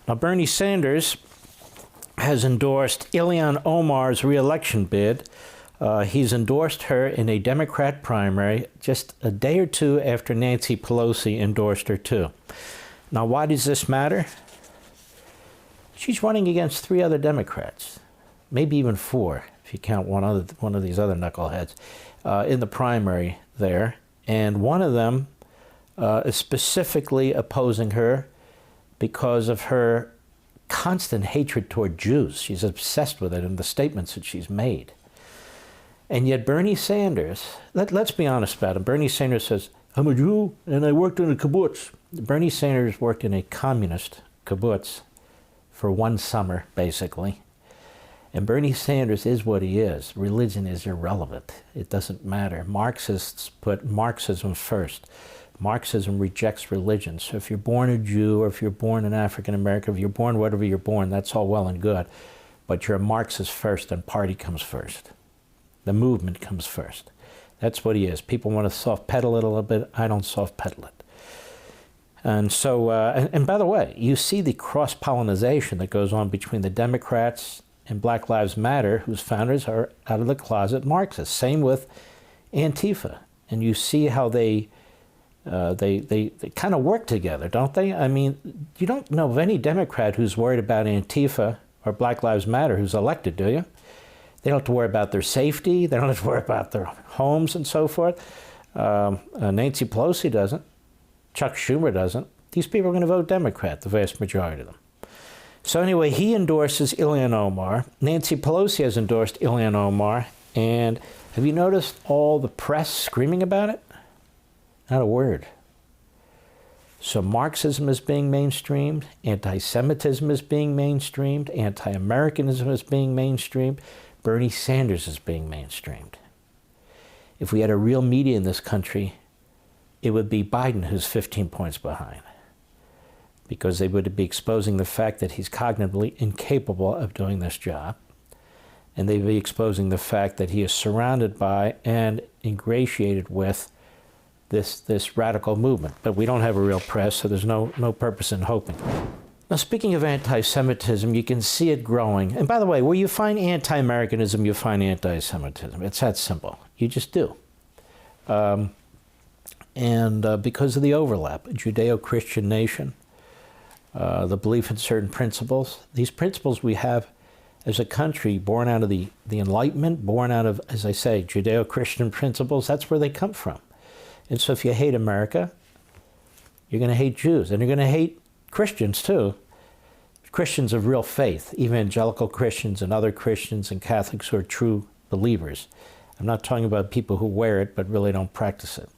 Now, Bernie Sanders has endorsed Ilhan Omar's re-election bid. He's endorsed her in a Democrat primary just a day or two after Nancy Pelosi endorsed her too. Now, why does this matter? She's running against 3 other Democrats, maybe even 4, if you count one of these other knuckleheads, in the primary there. And one of them is specifically opposing her because of her constant hatred toward Jews. She's obsessed with it in the statements that she's made. And yet Bernie Sanders, let's be honest about him. Bernie Sanders says, I'm a Jew and I worked in a kibbutz. Bernie Sanders worked in a communist kibbutz for 1 summer, basically. And Bernie Sanders is what he is. Religion is irrelevant. It doesn't matter. Marxists put Marxism first. Marxism rejects religion. So if you're born a Jew or if you're born an African American, if you're born whatever you're born, that's all well and good. But you're a Marxist first and party comes first. The movement comes first. That's what he is. People want to soft pedal it a little bit. I don't soft pedal it. And so, and by the way, you see the cross-pollination that goes on between the Democrats and Black Lives Matter, whose founders are out of the closet Marxists. Same with Antifa. And you see how they kind of work together, don't they? I mean, you don't know of any Democrat who's worried about Antifa or Black Lives Matter who's elected, do you? They don't have to worry about their safety. They don't have to worry about their homes and so forth. Nancy Pelosi doesn't. Chuck Schumer doesn't. These people are going to vote Democrat, the vast majority of them. So anyway, he endorses Ilhan Omar. Nancy Pelosi has endorsed Ilhan Omar. And have you noticed all the press screaming about it? Not a word. So Marxism is being mainstreamed. Anti-Semitism is being mainstreamed. Anti-Americanism is being mainstreamed. Bernie Sanders is being mainstreamed. If we had a real media in this country, it would be Biden who's 15 points behind, because they would be exposing the fact that he's cognitively incapable of doing this job, and they'd be exposing the fact that he is surrounded by and ingratiated with this radical movement. But we don't have a real press, so there's no purpose in hoping. Now, speaking of anti-Semitism, you can see it growing. And by the way, where you find anti-Americanism, you find anti-Semitism. It's that simple. You just do. Because of the overlap, a Judeo-Christian nation, the belief in certain principles. These principles we have as a country born out of the Enlightenment, born out of, as I say, Judeo-Christian principles. That's where they come from. And so if you hate America, you're going to hate Jews. And you're going to hate Christians, too. Christians of real faith, evangelical Christians and other Christians and Catholics who are true believers. I'm not talking about people who wear it but really don't practice it.